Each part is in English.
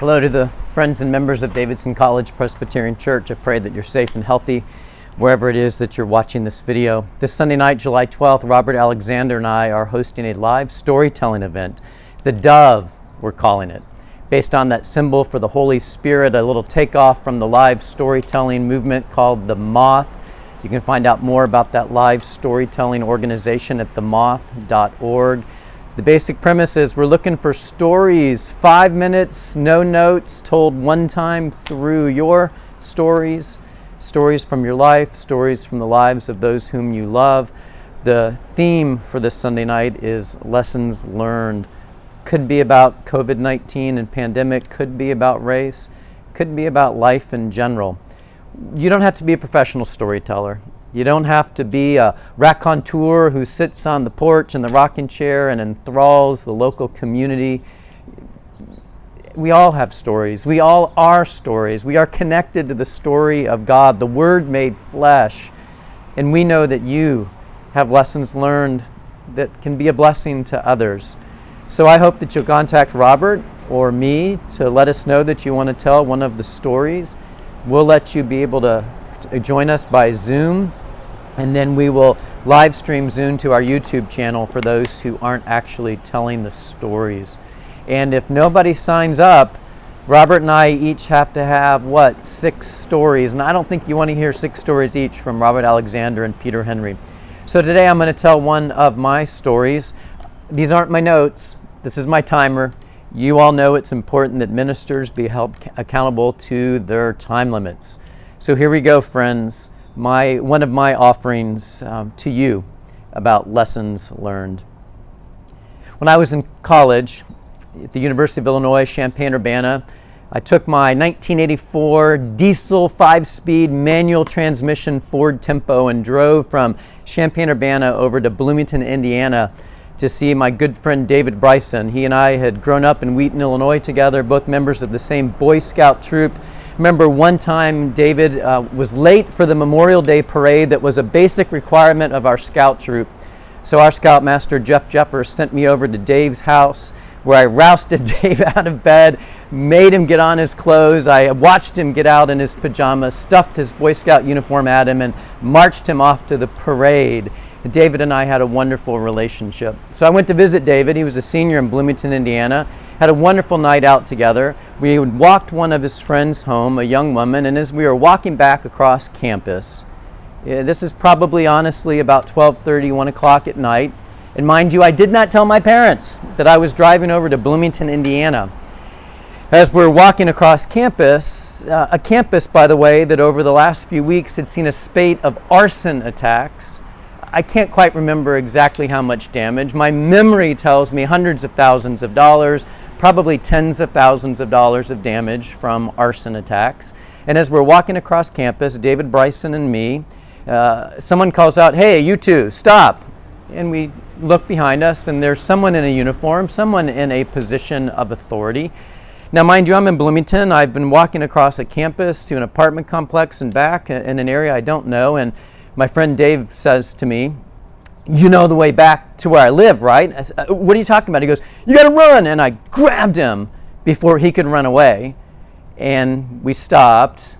Hello to the friends and members of Davidson College Presbyterian Church. I pray that you're safe and healthy wherever it is that you're watching this video. This Sunday night, July 12th, Robert Alexander and I are hosting a live storytelling event. The Dove, we're calling it, based on that symbol for the Holy Spirit, a little takeoff from the live storytelling movement called the Moth. You can find out more about that live storytelling organization at themoth.org. The basic premise is we're looking for stories, 5 minutes, no notes, told one time through your stories, stories from your life, stories from the lives of those whom you love. The theme for this Sunday night is lessons learned. Could be about COVID-19 and pandemic, could be about race, could be about life in general. You don't have to be a professional storyteller. You don't have to be a raconteur who sits on the porch in the rocking chair and enthralls the local community. We all have stories. We all are stories. We are connected to the story of God, the Word made flesh. And we know that you have lessons learned that can be a blessing to others. So I hope that you'll contact Robert or me to let us know that you want to tell one of the stories. We'll let you be able to join us by Zoom. And then we will live stream Zoom to our YouTube channel for those who aren't actually telling the stories. And if nobody signs up, Robert and I each have to have, 6 stories. And I don't think you want to hear 6 stories each from Robert Alexander and Peter Henry. So today I'm going to tell one of my stories. These aren't my notes. This is my timer. You all know it's important that ministers be held accountable to their time limits. So here we go, friends. One of my offerings to you about lessons learned. When I was in college at the University of Illinois, Champaign-Urbana, I took my 1984 diesel 5-speed manual transmission Ford Tempo and drove from Champaign-Urbana over to Bloomington, Indiana to see my good friend David Bryson. He and I had grown up in Wheaton, Illinois together, both members of the same Boy Scout troop. Remember one time David was late for the Memorial Day parade that was a basic requirement of our scout troop. So our scoutmaster Jeff Jeffers sent me over to Dave's house where I rousted Dave out of bed, made him get on his clothes. I watched him get out in his pajamas, stuffed his Boy Scout uniform at him, and marched him off to the parade. David and I had a wonderful relationship. So I went to visit David. He was a senior in Bloomington, Indiana. Had a wonderful night out together. We walked one of his friends home, a young woman, and as we were walking back across campus, this is probably honestly about 12:30, 1 o'clock at night. And mind you, I did not tell my parents that I was driving over to Bloomington, Indiana. As we're walking across campus, a campus, by the way, that over the last few weeks had seen a spate of arson attacks. I can't quite remember exactly how much damage. My memory tells me hundreds of thousands of dollars, probably tens of thousands of dollars of damage from arson attacks. And as we're walking across campus, David Bryson and me, someone calls out, "Hey, you two, stop." And we look behind us and there's someone in a uniform, someone in a position of authority. Now, mind you, I'm in Bloomington. I've been walking across a campus to an apartment complex and back in an area I don't know. And my friend Dave says to me, "You know the way back to where I live, right?" I said, "What are you talking about?" He goes, "You got to run." And I grabbed him before he could run away. And we stopped.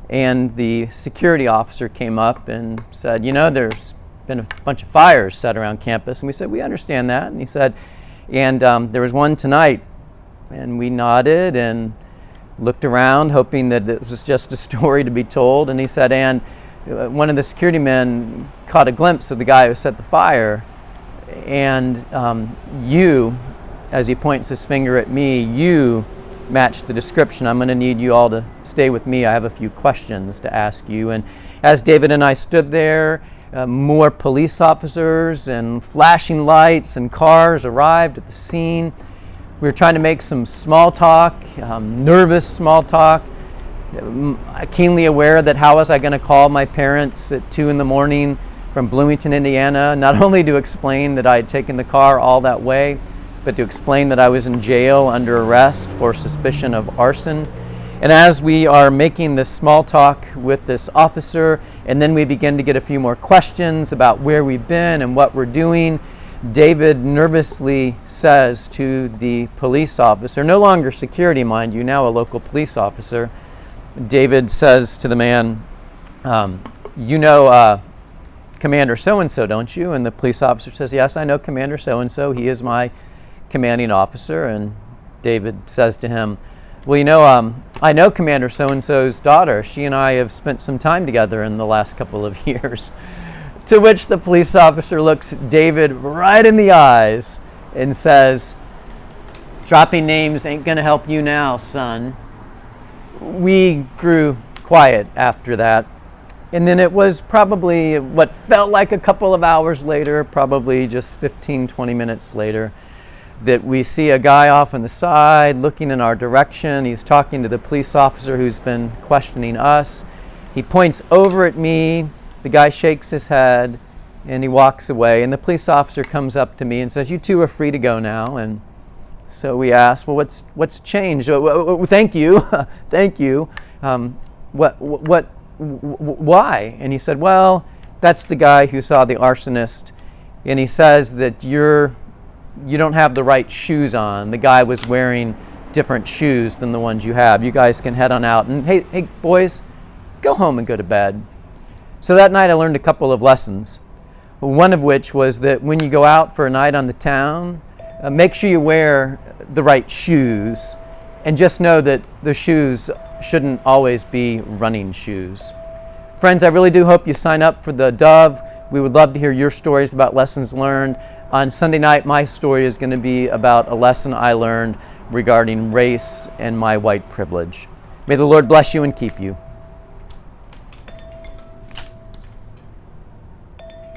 And the security officer came up and said, "There's been a bunch of fires set around campus." And we said, "We understand that." And he said, "And there was one tonight." And we nodded and looked around, hoping that it was just a story to be told. And he said, "And one of the security men caught a glimpse of the guy who set the fire, and you," as he points his finger at me, "you match the description. I'm going to need you all to stay with me. I have a few questions to ask you." And as David and I stood there, more police officers and flashing lights and cars arrived at the scene. We were trying to make some small talk, nervous small talk. Keenly aware that how was I going to call my parents at 2 a.m. from Bloomington, Indiana, not only to explain that I had taken the car all that way, but to explain that I was in jail under arrest for suspicion of arson. And as we are making this small talk with this officer, and then we begin to get a few more questions about where we've been and what we're doing, David nervously says to the police officer, no longer security, mind you, now a local police officer, David says to the man, you know Commander so-and-so, don't you? And the police officer says, yes, I know Commander so-and-so. He is my commanding officer. And David says to him, well, you know, I know Commander so-and-so's daughter. She and I have spent some time together in the last couple of years. To which the police officer looks David right in the eyes and says, dropping names ain't going to help you now, son. We grew quiet after that. And then it was probably what felt like a couple of hours later, probably just 15, 20 minutes later, that we see a guy off on the side looking in our direction. He's talking to the police officer who's been questioning us. He points over at me. The guy shakes his head and he walks away. And the police officer comes up to me and says, you two are free to go now. And so we asked, well, what's changed? Thank you. Thank you. Why? And he said, well, that's the guy who saw the arsonist, and he says that you don't have the right shoes on. The guy was wearing different shoes than the ones you have. You guys can head on out, and hey boys, go home and go to bed. So that night I learned a couple of lessons, one of which was that when you go out for a night on the town, make sure you wear the right shoes, and just know that the shoes shouldn't always be running shoes. Friends, I really do hope you sign up for the Dove. We would love to hear your stories about lessons learned. On Sunday night, my story is going to be about a lesson I learned regarding race and my white privilege. May the Lord bless you and keep you.